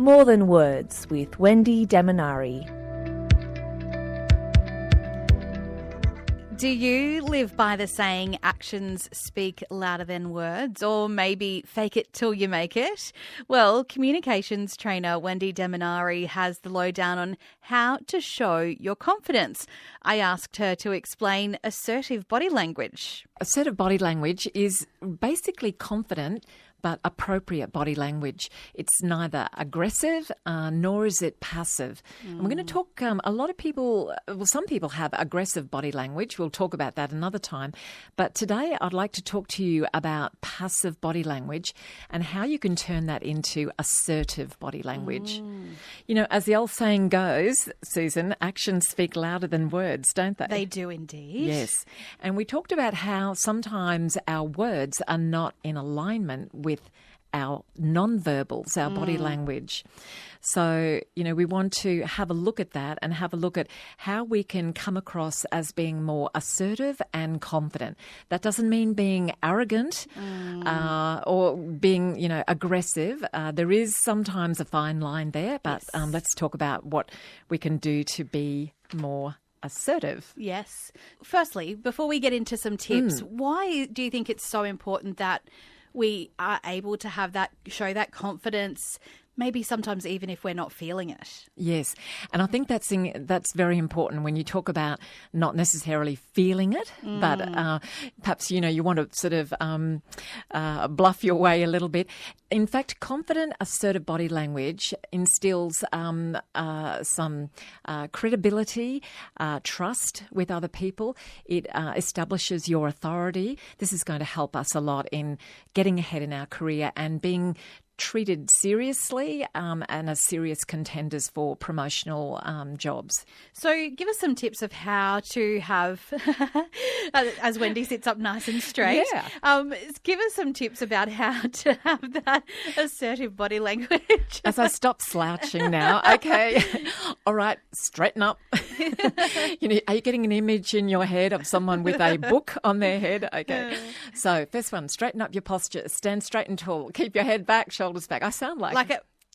More Than Words with Wendy Demonari. Do you live by the saying actions speak louder than words, or maybe fake it till you make it? Well, communications trainer Wendy Demonari has the lowdown on how to show your confidence. I asked her to explain assertive body language. Assertive body language is basically confident but appropriate body language. It's neither aggressive nor is it passive. And we're going to talk, a lot of people, some people have aggressive body language. We'll talk about that another time. But today I'd like to talk to you about passive body language and how you can turn that into assertive body language. You know, as the old saying goes, Susan, actions speak louder than words, don't they? They do indeed. Yes. And we talked about how sometimes our words are not in alignment with our non-verbals, our body language. So, you know, we want to have a look at that and have a look at how we can come across as being more assertive and confident. That doesn't mean being arrogant or being, you know, aggressive. There is sometimes a fine line there, but let's talk about what we can do to be more assertive. Yes. Firstly, before we get into some tips, why do you think it's so important that we are able to have that, show that confidence, maybe sometimes even if we're not feeling it? Yes, and I think that's very important when you talk about not necessarily feeling it, but perhaps, you know, you want to sort of bluff your way a little bit. In fact, confident, assertive body language instills some credibility, trust with other people. It establishes your authority. This is going to help us a lot in getting ahead in our career and being treated seriously and as serious contenders for promotional jobs. So give us some tips of how to have, as Wendy sits up nice and straight, give us some tips about how to have that assertive body language. As I stop slouching now, okay, all right, straighten up. You know, are you getting an image in your head of someone with a book on their head? Okay, so first one, straighten up your posture, stand straight and tall, keep your head back, shoulders back. I sound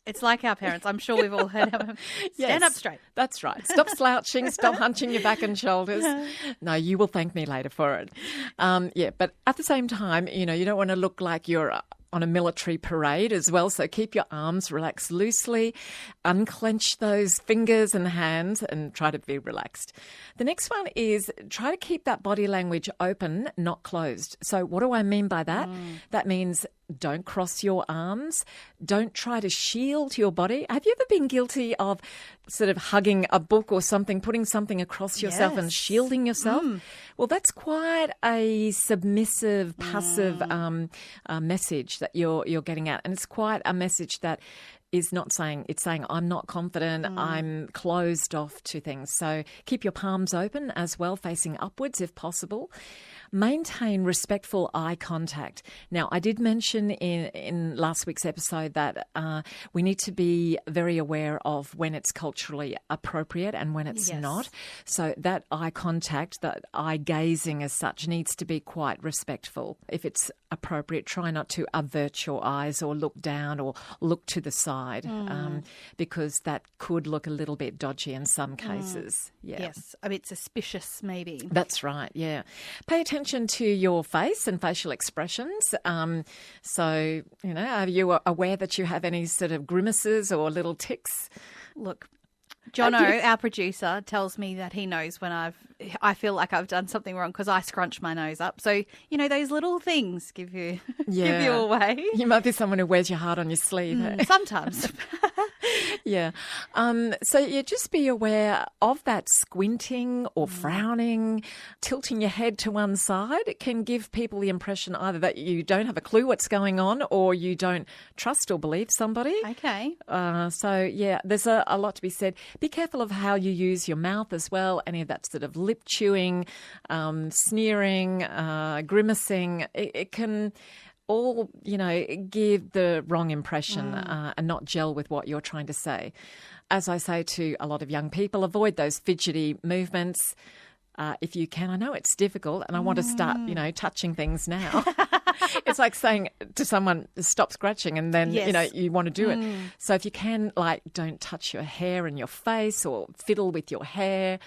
it's like our parents. I'm sure we've all heard of them. Stand up straight. That's right. Stop slouching. Stop hunching your back and shoulders. No, you will thank me later for it. But at the same time, you know, you don't want to look like you're on a military parade as well. So keep your arms relaxed loosely, unclench those fingers and hands and try to be relaxed. The next one is try to keep that body language open, not closed. So what do I mean by that? That means don't cross your arms. Don't try to shield your body. Have you ever been guilty of sort of hugging a book or something, putting something across yourself and shielding yourself? Well, that's quite a submissive, passive message that you're getting at. And it's quite a message that is not saying, it's saying I'm not confident, I'm closed off to things. So keep your palms open as well, facing upwards if possible. Maintain respectful eye contact. Now, I did mention in last week's episode that we need to be very aware of when it's culturally appropriate and when it's not. So that eye contact, that eye gazing as such, needs to be quite respectful. If it's appropriate, try not to avert your eyes or look down or look to the side because that could look a little bit dodgy in some cases. Yes, a bit suspicious maybe. That's right, yeah. Pay attention to your face and facial expressions. So, you know, are you aware that you have any sort of grimaces or little tics? Look, Jono, our producer, tells me that he knows when I feel like I've done something wrong because I scrunch my nose up. So, you know, those little things give you away. You might be someone who wears your heart on your sleeve. Sometimes. Yeah. So you just be aware of that squinting or frowning, tilting your head to one side. It can give people the impression either that you don't have a clue what's going on or you don't trust or believe somebody. Okay. So, yeah, there's a lot to be said. Be careful of how you use your mouth as well. Any of that sort of lip chewing, sneering, grimacing. It can all, you know, give the wrong impression and not gel with what you're trying to say. As I say to a lot of young people, avoid those fidgety movements if you can. I know it's difficult and I want to start, you know, touching things now. It's like saying to someone, stop scratching, and then, Yes. you want to do it. So if you can, don't touch your hair and your face or fiddle with your hair,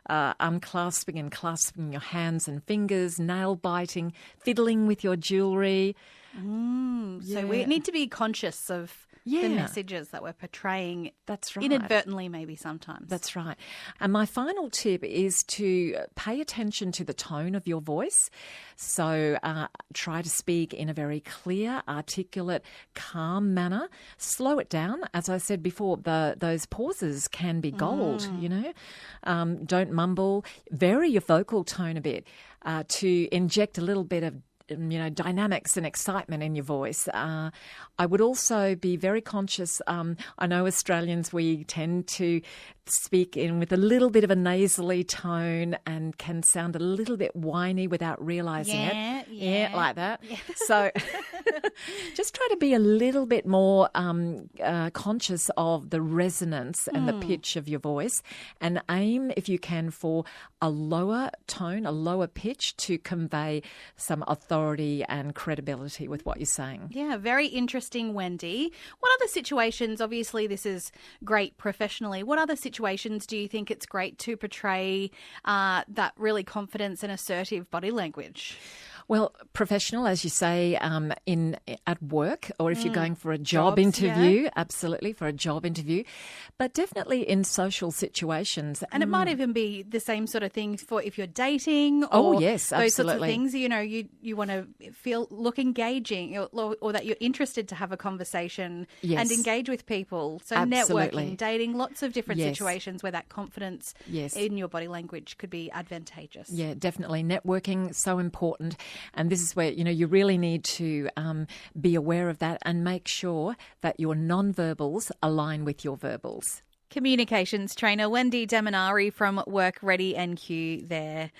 unclasping and clasping your hands and fingers, nail biting, fiddling with your jewellery. So we need to be conscious of the Yeah. messages that we're portraying. That's right. Inadvertently, maybe sometimes. That's right. And my final tip is to pay attention to the tone of your voice. So try to speak in a very clear, articulate, calm manner. Slow it down. As I said before, those pauses can be gold, Don't mumble. Vary your vocal tone a bit to inject a little bit of dynamics and excitement in your voice. I would also be very conscious. I know Australians, we tend to speak in with a little bit of a nasally tone and can sound a little bit whiny without realising it. Yeah, like that. Yeah. So just try to be a little bit more conscious of the resonance and the pitch of your voice, and aim, if you can, for a lower tone, a lower pitch to convey some authority and credibility with what you're saying. Yeah, very interesting, Wendy. What other situations, obviously this is great professionally, what other situations do you think it's great to portray that really confidence and assertive body language? Well, professional, as you say, at work, or if you're going for a job Jobs, interview, absolutely, for a job interview, but definitely in social situations. And it might even be the same sort of thing for if you're dating or Oh, yes, those sorts of absolutely. things. You want to look engaging or that you're interested to have a conversation Yes. and engage with people. So Absolutely. networking, dating, lots of different Yes. situations where that confidence Yes. in your body language could be advantageous. Yeah, definitely. Networking, so important. And this is where, you really need to be aware of that and make sure that your non-verbals align with your verbals. Communications trainer Wendy Demonari from Work Ready NQ there.